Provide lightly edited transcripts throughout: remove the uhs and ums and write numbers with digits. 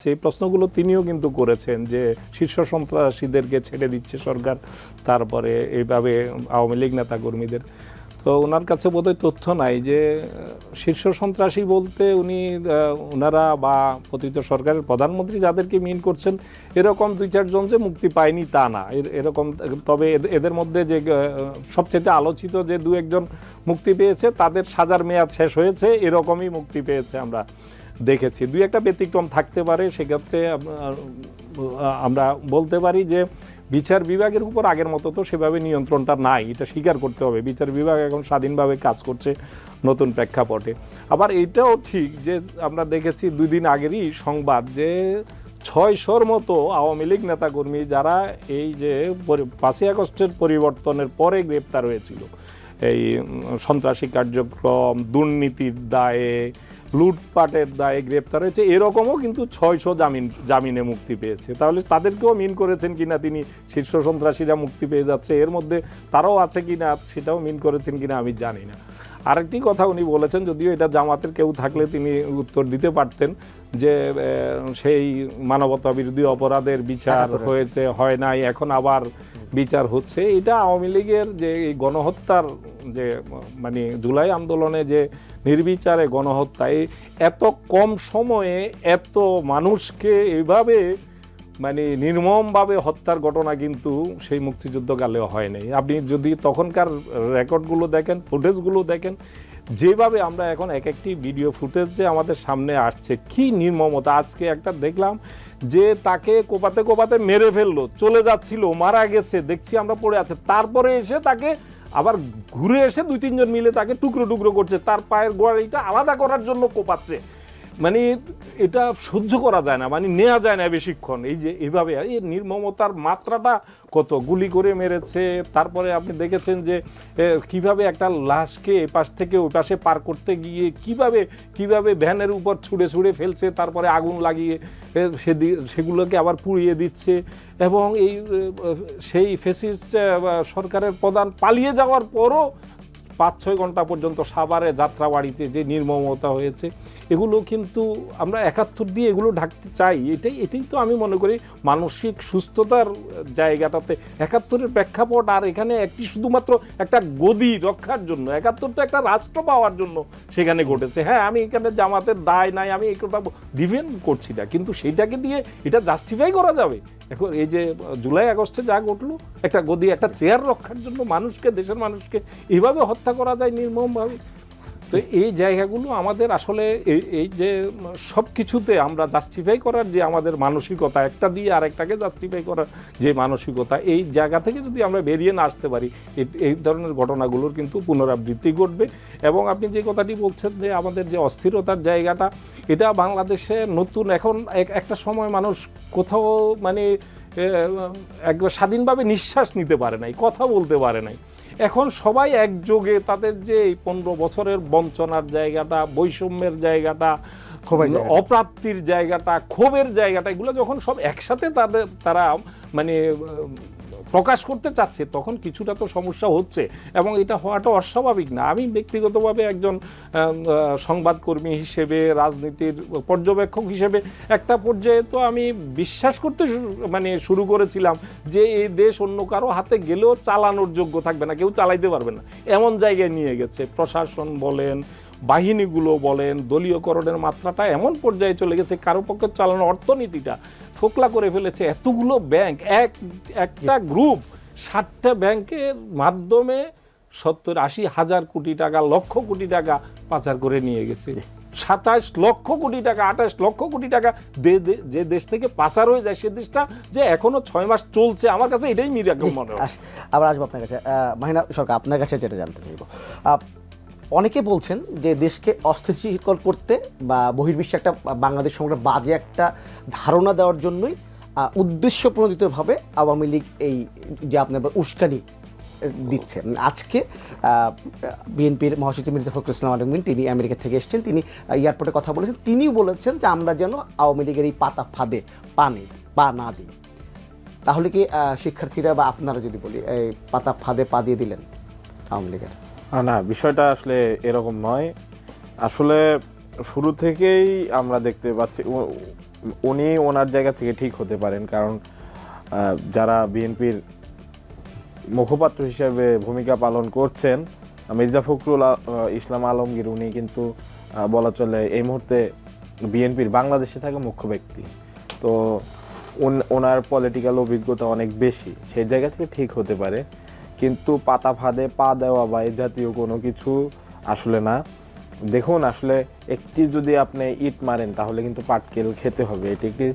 সেই প্রশ্নগুলো তিনিও কিন্তু করেছেন যে শীর্ষ সন্ত্রাসীদেরকে ছেড়ে দিচ্ছে সরকার, তারপরে এইভাবে আওয়ামী লীগ নেতা কর্মীদের। তো ওনার কাছে বোধহয় তথ্য নাই যে শীর্ষ সন্ত্রাসী বলতে ওনারা বা পতিত সরকারের প্রধানমন্ত্রী যাদেরকে মিন করছেন এরকম দুই চারজন যে মুক্তি পায়নি তা না, এরকম। তবে এদের মধ্যে যে সবচেয়ে আলোচিত যে দু একজন মুক্তি পেয়েছে তাদের সাজার মেয়াদ শেষ হয়েছে, এরকমই মুক্তি পেয়েছে আমরা দেখেছি। দুই একটা ব্যতিক্রম থাকতে পারে, সেক্ষেত্রে আমরা বলতে পারি যে বিচার বিভাগের উপর আগের মতো তো সেভাবে নিয়ন্ত্রণটা নাই, এটা স্বীকার করতে হবে। বিচার বিভাগ এখন স্বাধীনভাবে কাজ করছে নতুন প্রেক্ষাপটে। আবার এটাও ঠিক যে আমরা দেখেছি 2 দিন আগেরই সংবাদ যে 600-র মতো আওয়ামী লীগ নেতাকর্মী যারা এই যে 5ই আগস্টের পরিবর্তনের পরে গ্রেপ্তার হয়েছিল এই সন্ত্রাসী কার্যক্রম, দুর্নীতির দায়ে, লুটপাটের দায়ে গ্রেপ্তার হয়েছে, এরকমও কিন্তু 600 জামিনে মুক্তি পেয়েছে। তাহলে তাদেরকেও মিন করেছেন কিনা তিনি, শীর্ষ সন্ত্রাসীরা মুক্তি পেয়ে যাচ্ছে এর মধ্যে তারাও আছে কিনা সেটাও মিন করেছেন কিনা আমি জানি না। আরেকটি কথা উনি বলেছেন, যদিও এটা জামাতের কেউ থাকলে তিনি উত্তর দিতে পারতেন, যে সেই মানবতা বিরোধী অপরাধের বিচার হয়েছে, হয় নাই, এখন আবার বিচার হচ্ছে। এটা আওয়ামী লীগের যে গণহত্যার যে মানে জুলাই আন্দোলনে যে নির্বিচারে গণহত্যা, এত কম সময়ে এত মানুষকে এইভাবে মানে নির্মমভাবে হত্যার ঘটনা কিন্তু সেই মুক্তিযুদ্ধকালেও হয় নাই। আপনি যদি তখনকার রেকর্ডগুলো দেখেন, ফুটেজগুলো দেখেন, যেভাবে আমরা এখন এক একটি ভিডিও ফুটেজ যে আমাদের সামনে আসছে, কি নির্মমতা। আজকে একটা দেখলাম যে তাকে কোপাতে কোপাতে মেরে ফেললো, চলে যাচ্ছিল, মারা গেছে, দেখছি আমরা পড়ে আছে, তারপরে এসে তাকে আবার ঘুরে এসে 2-3 জন মিলে তাকে টুকরো টুকরো করছে, তার পায়ের গোড়ালিটা আলাদা করার জন্য কোপাচ্ছে। মানে এটা সহ্য করা যায় না, মানে নেওয়া যায় না বেশিক্ষণ। এই যে এইভাবে এই নির্মমতার মাত্রাটা কত, গুলি করে মেরেছে। তারপরে আপনি দেখেছেন যে কিভাবে একটা লাশকে এপাশ থেকে ওই পাশে পার করতে গিয়ে কিভাবে ভ্যানের উপর ছুঁড়ে ফেলছে, তারপরে আগুন লাগিয়ে সেগুলোকে আবার পুড়িয়ে দিচ্ছে। এবং সেই ফ্যাসিস্ট সরকারের প্রধান পালিয়ে যাওয়ার পরও 5-6 ঘন্টা পর্যন্ত সাভারে যাত্রাবাড়িতে যে নির্মমতা হয়েছে, এগুলো কিন্তু আমরা 71 দিয়ে এগুলো ঢাকতে চাই। এটাই তো আমি মনে করি মানসিক সুস্থতার জায়গাটাতে 71-এর প্রেক্ষাপট। আর এখানে শুধুমাত্র একটা গদি রক্ষার জন্য, 71 তো একটা রাষ্ট্র পাওয়ার জন্য সেখানে ঘটেছে। হ্যাঁ, আমি এখানে জামাতের দায় নাই, আমি এই কথা ডিফেন্ড করছি না, কিন্তু সেইটাকে দিয়ে এটা জাস্টিফাই করা যাবে? এখন এই যে জুলাই আগস্টে যা ঘটলো, একটা গদি, একটা চেয়ার রক্ষার জন্য মানুষকে, দেশের মানুষকে এইভাবে হত্যা করা যায় নির্মমভাবে? তো এই জায়গাগুলো আমাদের আসলে এই যে সব কিছুতে আমরা জাস্টিফাই করার যে আমাদের মানসিকতা, একটা দিয়ে আরেকটাকে জাস্টিফাই করার যে মানসিকতা, এই জায়গা থেকে যদি আমরা বেরিয়ে না আসতে পারি, এই ধরনের ঘটনাগুলোর কিন্তু পুনরাবৃত্তি ঘটবে। এবং আপনি যে কথাটি বলছেন যে আমাদের যে অস্থিরতার জায়গাটা, এটা বাংলাদেশে নতুন, এখন একটা সময় মানুষ কোথাও মানে একবার স্বাধীনভাবে নিঃশ্বাস নিতে পারে নাই, কথা বলতে পারে নাই। এখন সবাই একযোগে তাদের যে এই 15 বছরের বঞ্চনার জায়গাটা, বৈষম্যের জায়গাটা, অপ্রাপ্তির জায়গাটা, ক্ষোভের জায়গাটা, এগুলো যখন সব একসাথে তারা মানে প্রকাশ করতে চাচ্ছে, তখন কিছুটা তো সমস্যা হচ্ছে। এবং এটা হওয়াটা অস্বাভাবিক না। আমি ব্যক্তিগতভাবে একজন সংবাদকর্মী হিসেবে, রাজনীতির পর্যবেক্ষক হিসেবে একটা পর্যায়ে তো আমি বিশ্বাস করতে শুরু করেছিলাম যে এই দেশ অন্য কারো হাতে গেলেও চালানোর যোগ্য থাকবে না, কেউ চালাইতে পারবে না, এমন জায়গায় নিয়ে গেছে। প্রশাসন বলেন, বাহিনীগুলো বলেন, দলীয়করণের মাত্রাটা এমন পর্যায়ে চলে গেছে, কারো পক্ষে চালানো অর্থনীতিটা ফোকলা করে ফেলেছে। এতগুলো ব্যাংক, একটা গ্রুপ 60টা ব্যাংকের মাধ্যমে 70-80 হাজার কোটি টাকা, লক্ষ কোটি টাকা পাচার করে নিয়ে গেছে। 27 লক্ষ কোটি টাকা, 28 লক্ষ কোটি টাকা যে দেশ থেকে পাচার হয়ে যায়, সে দেশটা যে এখনো 6 মাস চলছে, আমার কাছে এটাই মিরাকল মনে হয়। আবার আসবো আপনার কাছে, মাহিনা সরকার, আপনার কাছে যেটা জানতে চাইব, অনেকে বলছেন যে দেশকে অস্থিতিশীল করতে বা বহির্বিশ্বে একটা বাংলাদেশ সম্পর্কে বাজে একটা ধারণা দেওয়ার জন্যই উদ্দেশ্যপ্রণোদিতভাবে আওয়ামী লীগ এই যে আপনার উস্কানি দিচ্ছে। আজকে বিএনপির মহাসচিব মির্জা ফখরুল ইসলাম আলমগীর, তিনি আমেরিকা থেকে এসেছেন, তিনি এয়ারপোর্টে কথা বলেছেন, তিনিও বলেছেন যে আমরা যেন আওয়ামী লীগের এই পাতা ফাঁদে পা না দিই। তাহলে কি শিক্ষার্থীরা বা আপনারা যদি বলি এই পাতা ফাঁদে পা দিয়ে দিলেন আওয়ামী লীগের? না, বিষয়টা আসলে এরকম নয়। আসলে শুরু থেকেই আমরা দেখতে পাচ্ছি উনি ওনার জায়গা থেকে ঠিক হতে পারেন, কারণ যারা বিএনপির মুখপাত্র হিসেবে ভূমিকা পালন করছেন, মির্জা ফখরুল ইসলাম আলমগীর, উনি কিন্তু বলা চলে এই মুহূর্তে বিএনপির বাংলাদেশে থাকা মুখ্য ব্যক্তি। তো ওনার পলিটিক্যাল অভিজ্ঞতা অনেক বেশি, সেই জায়গা থেকে ঠিক হতে পারে। কিন্তু পাতা ফাঁদে পা দেওয়া বা এ জাতীয় কোনো কিছু আসলে না। দেখুন, আসলে একটি যদি আপনি ইট মারেন তাহলে কিন্তু পাটকেল খেতে হবে, এটি একটি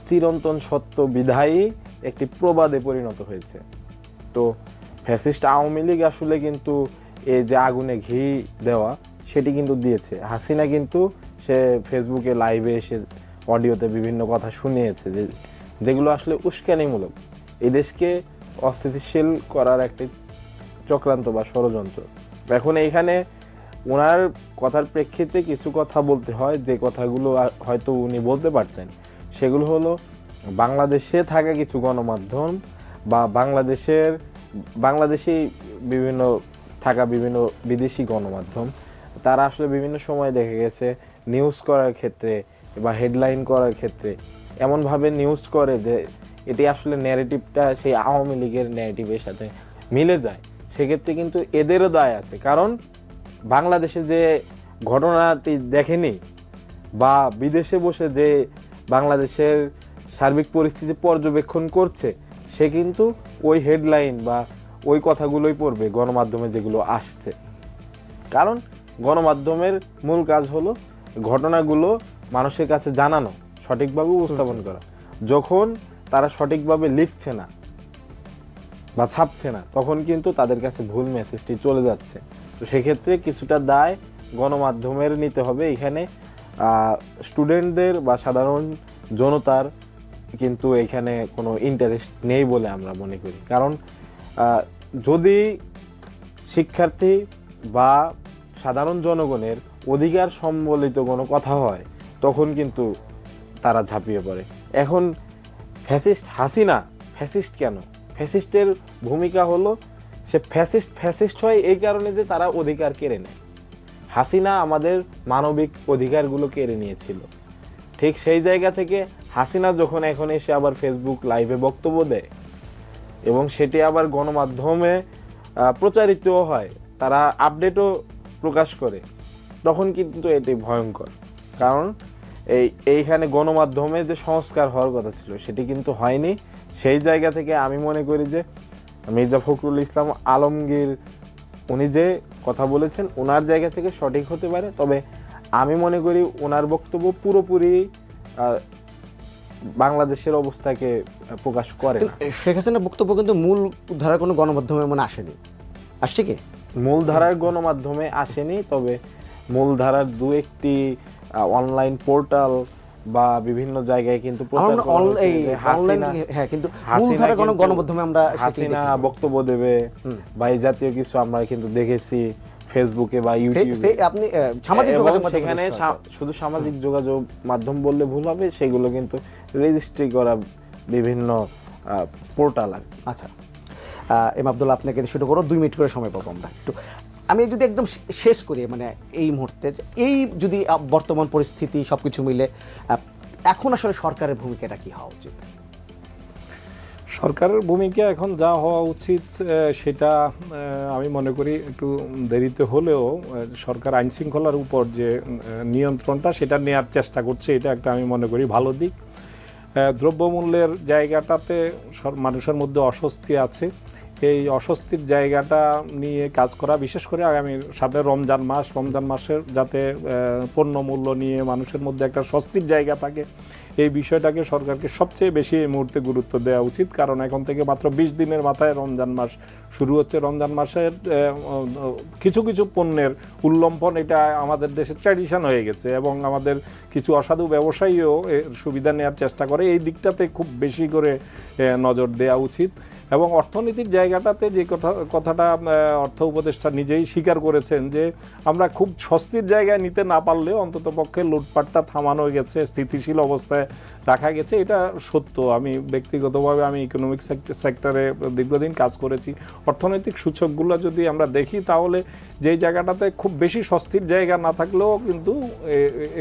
চিরন্তন সত্য বিধায়ী একটি প্রবাদে পরিণত হয়েছে। তো ফ্যাসিস্ট আওয়ামী লীগ আসলে কিন্তু এই যে আগুনে ঘি দেওয়া সেটি কিন্তু দিয়েছে। হাসিনা কিন্তু সে ফেসবুকে লাইভে এসে অডিওতে বিভিন্ন কথা শুনিয়েছে যেগুলো আসলে উস্কানিমূলক, এই দেশকে অস্থিতিশীল করার একটি চক্রান্ত বা ষড়যন্ত্র। এখন এইখানে ওনার কথার প্রেক্ষিতে কিছু কথা বলতে হয়, যে কথাগুলো হয়তো উনি বলতে পারতেন। সেগুলো হলো বাংলাদেশে থাকা কিছু গণমাধ্যম বা বাংলাদেশে বিভিন্ন থাকা বিভিন্ন বিদেশি গণমাধ্যম, তারা আসলে বিভিন্ন সময় দেখা গেছে নিউজ করার ক্ষেত্রে বা হেডলাইন করার ক্ষেত্রে এমনভাবে নিউজ করে যে এটি আসলে ন্যারেটিভটা সেই আওয়ামী লীগের ন্যারেটিভের সাথে মিলে যায়। সেক্ষেত্রে কিন্তু এদেরও দায় আছে, কারণ বাংলাদেশে যে ঘটনাটি দেখেনি বা বিদেশে বসে যে বাংলাদেশের সার্বিক পরিস্থিতি পর্যবেক্ষণ করছে, সে কিন্তু ওই হেডলাইন বা ওই কথাগুলোই পড়বে গণমাধ্যমে যেগুলো আসছে। কারণ গণমাধ্যমের মূল কাজ হলো ঘটনাগুলো মানুষের কাছে জানানো, সঠিকভাবে উপস্থাপন করা। যখন তারা সঠিকভাবে লিখছে না বা ছাপছে না, তখন কিন্তু তাদের কাছে ভুল মেসেজটি চলে যাচ্ছে। তো সেক্ষেত্রে কিছুটা দায় গণমাধ্যমের নিতে হবে। এখানে স্টুডেন্টদের বা সাধারণ জনতার কিন্তু এখানে কোনো ইন্টারেস্ট নেই বলে আমরা মনে করি। কারণ যদি শিক্ষার্থী বা সাধারণ জনগণের অধিকার সম্বলিত কোনো কথা হয়, তখন কিন্তু তারা ঝাঁপিয়ে পড়ে। এখন ফ্যাসিস্ট হাসিনা ফ্যাসিস্ট কেন? ফ্যাসিস্টের ভূমিকা হলো সে ফ্যাসিস্ট হয় এই কারণে যে তারা অধিকার কেড়ে নেয়। হাসিনা আমাদের মানবিক অধিকারগুলো কেড়ে নিয়েছিল। ঠিক সেই জায়গা থেকে হাসিনা যখন এখন এসে আবার ফেসবুক লাইভে বক্তব্য দেয় এবং সেটি আবার গণমাধ্যমে প্রচারিত হয়, তারা আপডেটও প্রকাশ করে, তখন কিন্তু এটি ভয়ঙ্কর। কারণ এইখানে গণমাধ্যমে যে সংস্কার হওয়ার কথা ছিল সেটি কিন্তু হয়নি। সেই জায়গা থেকে আমি মনে করি যে মির্জা ফখরুল ইসলাম আলমগীর উনি যে কথা বলেছেন ওনার জায়গা থেকে সঠিক হতে পারে, তবে আমি মনে করি ওনার বক্তব্য পুরোপুরি বাংলাদেশের অবস্থাকে প্রকাশ করে না। শেখ হাসিনার বক্তব্য কিন্তু মূল ধারার কোনো গণমাধ্যমে আসেনি, আসছে কি? মূল ধারার গণমাধ্যমে আসেনি, তবে মূল ধারার দু একটি অনলাইন পোর্টাল বা বিভিন্ন জায়গায় কিন্তু প্রচার করা হয়েছে যে হাসিনা গণমাধ্যমে আমরা হাসিনা বক্তব্য দেবে বা এই জাতীয় কিছু আমরা কিন্তু দেখেছি ফেসবুকে বা ইউটিউবে। আপনি সামাজিক যোগাযোগ মাধ্যম, সেখানে শুধু সামাজিক যোগাযোগ মাধ্যম বললে ভুল হবে, সেগুলো কিন্তু রেজিস্ট্রি করা বিভিন্ন পোর্টাল আর কি। আচ্ছা, এম আব্দুল্লাহ, আপনাকে শুরু করো, 2 মিনিট করে সময় পাবো আমরা একটু। আমি যদি একদম শেষ করি, মানে এই মুহূর্তে এই যদি বর্তমান পরিস্থিতি সবকিছু মিলে এখন আসলে সরকারের ভূমিকাটা কি হওয়া উচিত? সরকারের ভূমিকা এখন যা হওয়া উচিত সেটা আমি মনে করি একটু দেরিতে হলেও সরকার আইন শৃঙ্খলার উপর যে নিয়ন্ত্রণটা সেটা নেওয়ার চেষ্টা করছে, এটা একটা আমি মনে করি ভালো দিক। দ্রব্যমূল্যের জায়গাটাতে মানুষের মধ্যে অস্বস্তি আছে, এই অস্বস্তির জায়গাটা নিয়ে কাজ করা, বিশেষ করে আগামী সামনে রমজান মাসের যাতে পণ্যমূল্য নিয়ে মানুষের মধ্যে একটা স্বস্তির জায়গা থাকে, এই বিষয়টাকে সরকারকে সবচেয়ে বেশি এই মুহূর্তে গুরুত্ব দেওয়া উচিত। কারণ এখন থেকে মাত্র 20 দিনের মাথায় রমজান মাস শুরু হচ্ছে। রমজান মাসের কিছু কিছু পণ্যের উল্লম্ফন, এটা আমাদের দেশে ট্র্যাডিশন হয়ে গেছে এবং আমাদের কিছু অসাধু ব্যবসায়ীও সুবিধা নেওয়ার চেষ্টা করে। এই দিকটাতে খুব বেশি করে নজর দেওয়া উচিত। এবং অর্থনীতির জায়গাটাতে যে কথাটা অর্থ উপদেষ্টা নিজেই স্বীকার করেছেন যে আমরা খুব স্বস্তির জায়গায় নিতে না পারলেও অন্ততপক্ষে লুটপাটটা থামানো গেছে, স্থিতিশীল অবস্থায় রাখা গেছে, এটা সত্য। আমি ব্যক্তিগতভাবে আমি ইকোনমিক সেক্টরে দীর্ঘদিন কাজ করেছি। অর্থনৈতিক সূচকগুলো যদি আমরা দেখি তাহলে যেই জায়গাটাতে খুব বেশি স্বস্তির জায়গা না থাকলেও কিন্তু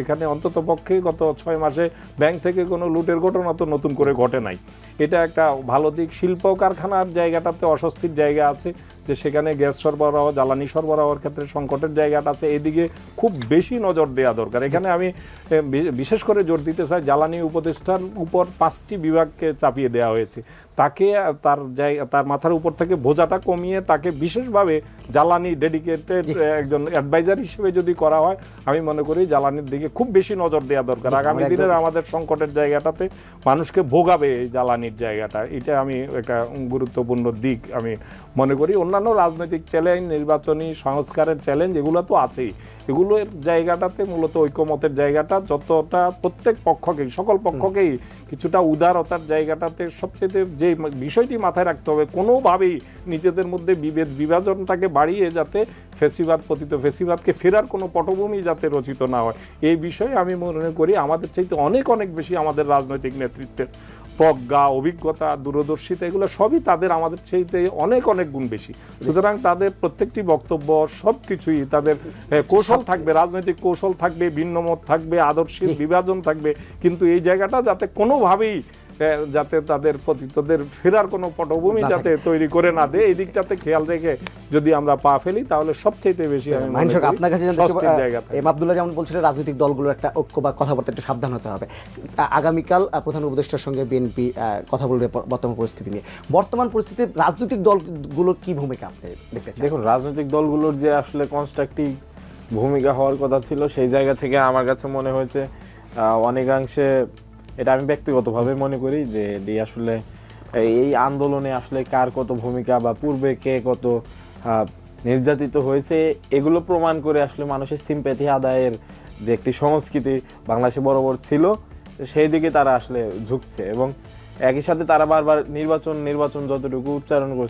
এখানে অন্ততপক্ষে গত 6 মাসে ব্যাংক থেকে কোনো লুটের ঘটনা তো নতুন করে ঘটে নাই। এটা একটা ভালো দিক। শিল্প কারখানার জায়গাটাতে অস্বস্তির জায়গা আছে, যে সেখানে গ্যাস সরবরাহ, জ্বালানি সরবরাহের ক্ষেত্রে সংকটের জায়গাটা আছে, এদিকে খুব বেশি নজর দেওয়া দরকার। এখানে আমি বিশেষ করে জোর দিতে চাই, জ্বালানি উপদেষ্টার উপর 5টি বিভাগকে চাপিয়ে দেওয়া হয়েছে। তাকে তার মাথার উপর থেকে বোঝাটা কমিয়ে তাকে বিশেষভাবে জ্বালানি ডেডিকেটেড একজন অ্যাডভাইজার হিসেবে যদি করা হয়, আমি মনে করি জ্বালানির দিকে খুব বেশি নজর দেওয়া দরকার। আগামী দিনের আমাদের সংকটের জায়গাটাতে মানুষকে ভোগাবে এই জ্বালানির জায়গাটা, এটা আমি একটা গুরুত্বপূর্ণ দিক আমি মনে করি। অন্যান্য রাজনৈতিক চ্যালেঞ্জ, নির্বাচনী সংস্কারের চ্যালেঞ্জ, এগুলো তো আছেই। এগুলোর জায়গাটাতে মূলত ঐক্যমতের জায়গাটা যতটা প্রত্যেক পক্ষকেই, সকল পক্ষকেই কিছুটা উদারতার জায়গাটাতে সবচেয়ে যে বিষয়টি মাথায় রাখতে হবে, কোনোভাবেই নিজেদের মধ্যে বিভাজনটাকে বাড়িয়ে যাতে ফেসিবাদ, পতিত ফেসিবাদকে ফেরার কোনো পটভূমি যাতে রচিত না হয়, এই বিষয়ে আমি মনে করি আমাদের চাইতে অনেক অনেক বেশি আমাদের রাজনৈতিক নেতৃত্বের প্রজ্ঞা, অভিজ্ঞতা, দূরদর্শিতা, এগুলো সবই তাদের আমাদের চাইতে অনেক অনেক গুণ বেশি। সুতরাং তাদের প্রত্যেকটি বক্তব্য সব কিছুই তাদের কৌশল থাকবে, রাজনৈতিক কৌশল থাকবে, ভিন্নমত থাকবে, আদর্শের বিভাজন থাকবে, কিন্তু এই জায়গাটা যাতে কোনোভাবেই যাতে তাদের পতিতদের ফেরার কোনো পটভূমি যাতে তৈরি করে না দেয়, এই দিকটাতে খেয়াল রেখে যদি আমরা পা ফেলি তাহলে সবচেয়ে বেশি আপনার কাছে আব্দুল্লাহ যেমন বলছিলেন, রাজনৈতিক দলগুলোর একটা ঐক্য বা কথাবার্তা একটু সাবধান হতে হবে। আগামীকাল প্রধান উপদেষ্টার সঙ্গে বিএনপি কথা বলবে বর্তমান পরিস্থিতি নিয়ে। বর্তমান পরিস্থিতিতে রাজনৈতিক দলগুলোর কি ভূমিকা আপনি দেখতে চান? দেখুন, রাজনৈতিক দলগুলোর যে আসলে কনস্ট্রাকটিভ ভূমিকা হওয়ার কথা ছিল, সেই জায়গা থেকে আমার কাছে মনে হয়েছে অনেকাংশে, এটা আমি ব্যক্তিগতভাবে মনে করি যে আসলে এই আন্দোলনে আসলে কার কত ভূমিকা বা পূর্বে কে কত নির্যাতিত হয়েছে, এগুলো প্রমাণ করে আসলে মানুষের সিম্প্যাথি আদায়ের যে একটি সংস্কৃতি বাংলাদেশে বরাবর ছিল, সেই দিকে তারা আসলে ঝুঁকছে। এবং একই সাথে তারা বারবার নির্বাচন যতটুকু উচ্চারণ করছে